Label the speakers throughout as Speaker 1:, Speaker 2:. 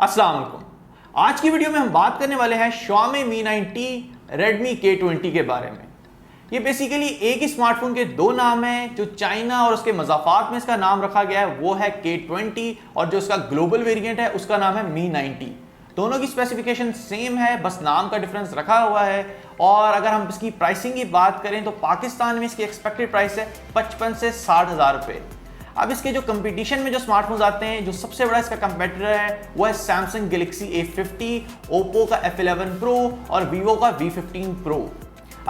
Speaker 1: अस्सलाम वालेकुम। आज की वीडियो में हम बात करने वाले हैं Xiaomi Mi 9T Redmi K20 के बारे में। ये बेसिकली एक ही स्मार्टफोन के दो नाम हैं। जो चाइना और उसके मज़ाफ़ात में इसका नाम रखा गया है वो है K20 और जो इसका ग्लोबल वेरिएंट है उसका नाम है Mi 9T। दोनों की स्पेसिफिकेशन सेम है, बस नाम का डिफरेंस रखा हुआ है। और अगर हम इसकी प्राइसिंग की बात करें तो पाकिस्तान में इसकी एक्सपेक्टेड प्राइस है 55 से 60 हज़ार रुपये। अब इसके जो कंपटीशन में जो स्मार्टफोन्स आते हैं, जो सबसे बड़ा इसका कंपेटिटर है वो है सैमसंग गैलेक्सी A50, ओप्पो का F11 Pro और वीवो का V15 Pro।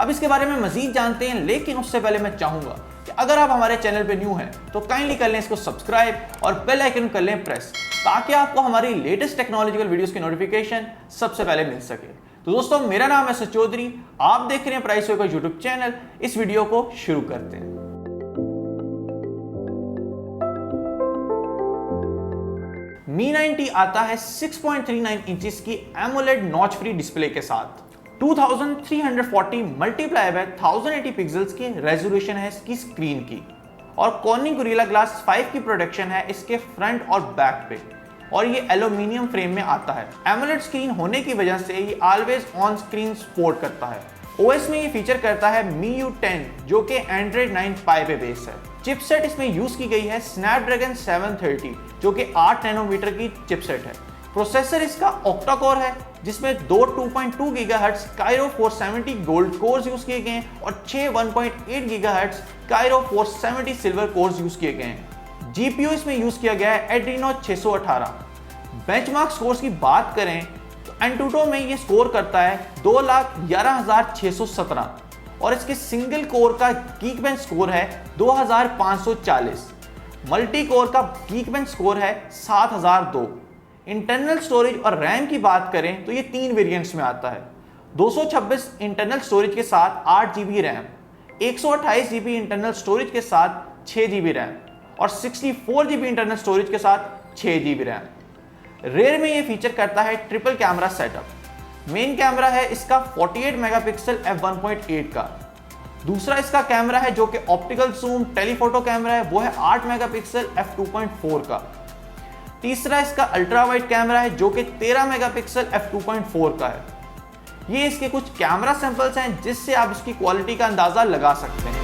Speaker 1: अब इसके बारे में मजीद जानते हैं, लेकिन उससे पहले मैं चाहूंगा कि अगर आप हमारे चैनल पे न्यू हैं तो काइंडली कर लें इसको सब्सक्राइब और बेल आइकन कर लें प्रेस, ताकि आपको हमारी लेटेस्ट टेक्नोलॉजिकल वीडियोस की नोटिफिकेशन सबसे पहले मिल सके। तो दोस्तों, मेरा नाम है सच चौधरी, आप देख रहे हैं प्राइस का यूट्यूब चैनल। इस वीडियो को शुरू करते हैं। Mi 9T आता है 6.39 इंचेस की AMOLED नॉच फ्री डिस्प्ले के साथ। 2340 मल्टीप्लाई बाय 1080 पिक्सल्स की रेजोल्यूशन है इसकी स्क्रीन की, और कॉर्निंग गोरिल्ला ग्लास 5 की प्रोडक्शन है इसके फ्रंट और बैक पे, और ये एल्यूमिनियम फ्रेम में आता है। AMOLED स्क्रीन होने की वजह से ये ऑलवेज ऑन स्क्रीन सपोर्ट करता है। OS में ये फीचर करता है MIUI 10 जो कि Android 9 Pie पे बेस है। चिपसेट इसमें यूज की गई है Snapdragon 730 जो कि 8 नैनोमीटर की चिपसेट है। प्रोसेसर इसका ऑक्टा कोर है, जिसमें दो 2.2 gigahertz Kryo 470 gold course use किए गए हैं और 6 1.8 gigahertz Kryo 470 silver course use किए गए हैं। जीपीयू इसमें यूज किया गया है Adreno 618। बेंचमार्क स्कोर्स की बात करें तो एंटूटो में ये स्कोर करता है 2,11,617 और इसके सिंगल कोर का गीकबेंच स्कोर है 2540। मल्टी कोर का गीकबेंच स्कोर है 7002। इंटरनल स्टोरेज और रैम की बात करें तो ये 3 वेरिएंट्स में आता है। 256 इंटरनल स्टोरेज के साथ 8 GB RAM, 128 GB internal storage के साथ 6 GB रैम और 64 GB इंटरनल स्टोरेज के साथ 6 GB रैम। रेयर में ये फीचर करता है triple camera setup. Main camera है इसका 48 मेगापिक्सल f1.8 का। दूसरा इसका कैमरा है जो कि ऑप्टिकल जूम टेलीफोटो कैमरा है, वो है 8 मेगापिक्सल f2.4 का। तीसरा इसका अल्ट्रा वाइड कैमरा है जो कि 13 मेगापिक्सल f2.4 का है। ये इसके कुछ कैमरा सैंपल्स हैं जिससे आप इसकी क्वालिटी का अंदाजा लगा सकते हैं।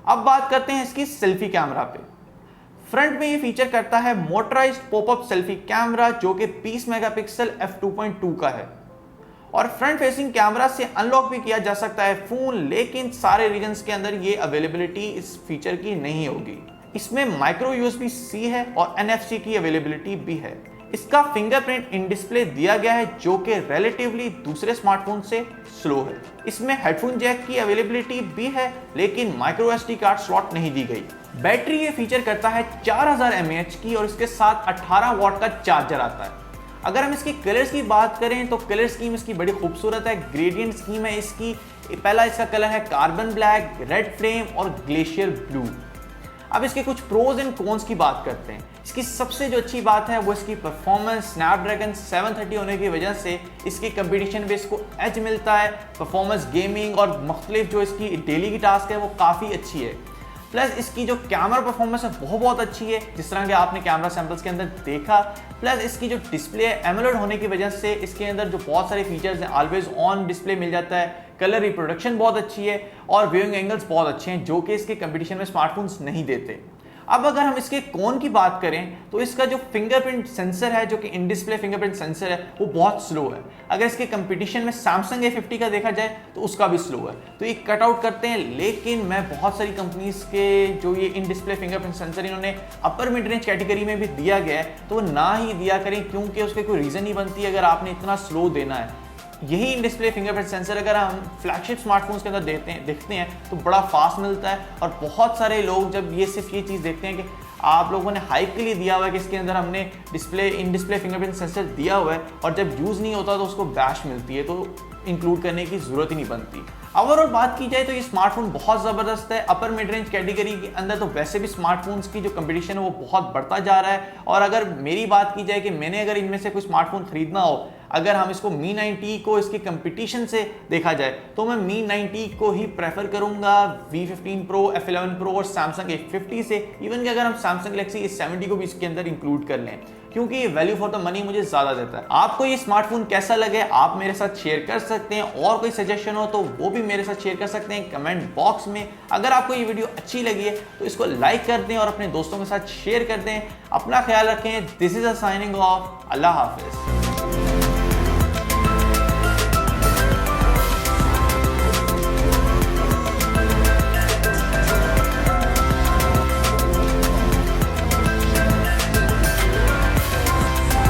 Speaker 1: अब बात करते हैं इसकी सेल्फी कैमरा पे। फ्रंट में ये फीचर करता है मोटराइज्ड पॉपअप सेल्फी कैमरा जो कि 20 मेगापिक्सल f2.2 का है, और फ्रंट फेसिंग कैमरा से अनलॉक भी किया जा सकता है फोन, लेकिन सारे रीजन्स के अंदर ये अवेलेबिलिटी इस फीचर की नहीं होगी। इसमें माइक्रो USB-C है और NFC की अवेलेबिलिटी भी है। इसका फिंगरप्रिंट इन डिस्प्ले दिया गया है जो कि रिलेटिवली दूसरे स्मार्टफोन से स्लो है। इसमें हेडफोन जैक की अवेलेबिलिटी भी है, लेकिन माइक्रो SD कार्ड स्लॉट नहीं दी गई। बैटरी ये फीचर करता है 4000 mAh की और इसके साथ 18 वाट का चार्जर आता है। अगर हम इसकी कलर्स की बात करें तो कलर स्कीम इसकी बड़ी खूबसूरत है। ग्रेडियंट स्कीम है इसकी। पहला इसका कलर है कार्बन ब्लैक, रेड फ्लेम और ग्लेशियर ब्लू। अब इसके कुछ प्रोज एंड कॉन्स की बात करते हैं। इसकी सबसे जो अच्छी बात है वो इसकी परफॉर्मेंस। स्नैपड्रैगन 730 होने की वजह से इसकी कंपटीशन में इसको एज मिलता है। परफॉर्मेंस, गेमिंग और मुख्तलिफ जो इसकी डेली की टास्क है वो काफ़ी अच्छी है। प्लस इसकी जो कैमरा परफॉर्मेंस है वो बहुत अच्छी है, जिस तरह के आपने कैमरा सैंपल्स के अंदर देखा। प्लस इसकी जो डिस्प्ले है एमोलेड होने की वजह से इसके अंदर जो बहुत सारे फीचर्स हैं, ऑलवेज ऑन डिस्प्ले मिल जाता है। कलर रिप्रोडक्शन बहुत अच्छी है और व्यूइंग एंगल्स बहुत अच्छे हैं जो कि इसके कंपटीशन में स्मार्टफोन्स नहीं देते। अब अगर हम इसके कौन की बात करें तो इसका जो फिंगरप्रिंट सेंसर है, जो कि इन डिस्प्ले फिंगरप्रिंट सेंसर है, वो बहुत स्लो है। अगर इसके कंपटीशन में सैमसंग A50 का देखा जाए तो उसका भी स्लो है, तो ये कट आउट करते हैं। लेकिन मैं बहुत सारी कंपनीज के जो ये इन डिस्प्ले फिंगरप्रिंट सेंसर इन्होंने अपर मिड रेंज कैटेगरी में भी दिया गया है, तो वो ना ही दिया करें, क्योंकि उसके कोई रीज़न नहीं बनती अगर आपने इतना स्लो देना है। यही इन डिस्प्ले फिंगरप्रिंट सेंसर अगर हम फ्लैगशिप स्मार्टफोन्स के अंदर देखते हैं तो बड़ा फास्ट मिलता है। और बहुत सारे लोग जब सिर्फ ये चीज़ देखते हैं कि आप लोगों ने हाइप के लिए दिया हुआ है कि इसके अंदर हमने इन डिस्प्ले फिंगरप्रिंट सेंसर दिया हुआ है, और जब यूज़ नहीं होता तो उसको बैश मिलती है, तो इंक्लूड करने की ज़रूरत ही नहीं बनती। ओवरऑल बात की जाए तो ये स्मार्टफोन बहुत ज़बरदस्त है। अपर मिड रेंज कैटेगरी के अंदर तो वैसे भी स्मार्टफोन्स की जो कंपटीशन है वो बहुत बढ़ता जा रहा है। और अगर मेरी बात की जाए कि मैंने अगर इनमें से कोई स्मार्टफोन खरीदना हो, अगर हम इसको मी 90 को इसके कंपटीशन से देखा जाए तो मैं मी 90 को ही प्रेफर करूंगा V15 Pro, F11 Pro और Samsung A50 से। इवन कि अगर हम Samsung Galaxy A70 को भी इसके अंदर इंक्लूड कर लें, क्योंकि ये वैल्यू फॉर द मनी मुझे ज़्यादा देता है। आपको ये स्मार्टफोन कैसा लगे आप मेरे साथ शेयर कर सकते हैं, और कोई सजेशन हो तो वो भी मेरे साथ शेयर कर सकते हैं कमेंट बॉक्स में। अगर आपको ये वीडियो अच्छी लगी है तो इसको लाइक कर दें और अपने दोस्तों के साथ शेयर कर दें। अपना ख्याल रखें। This is a signing off. अल्लाह हाफिज़।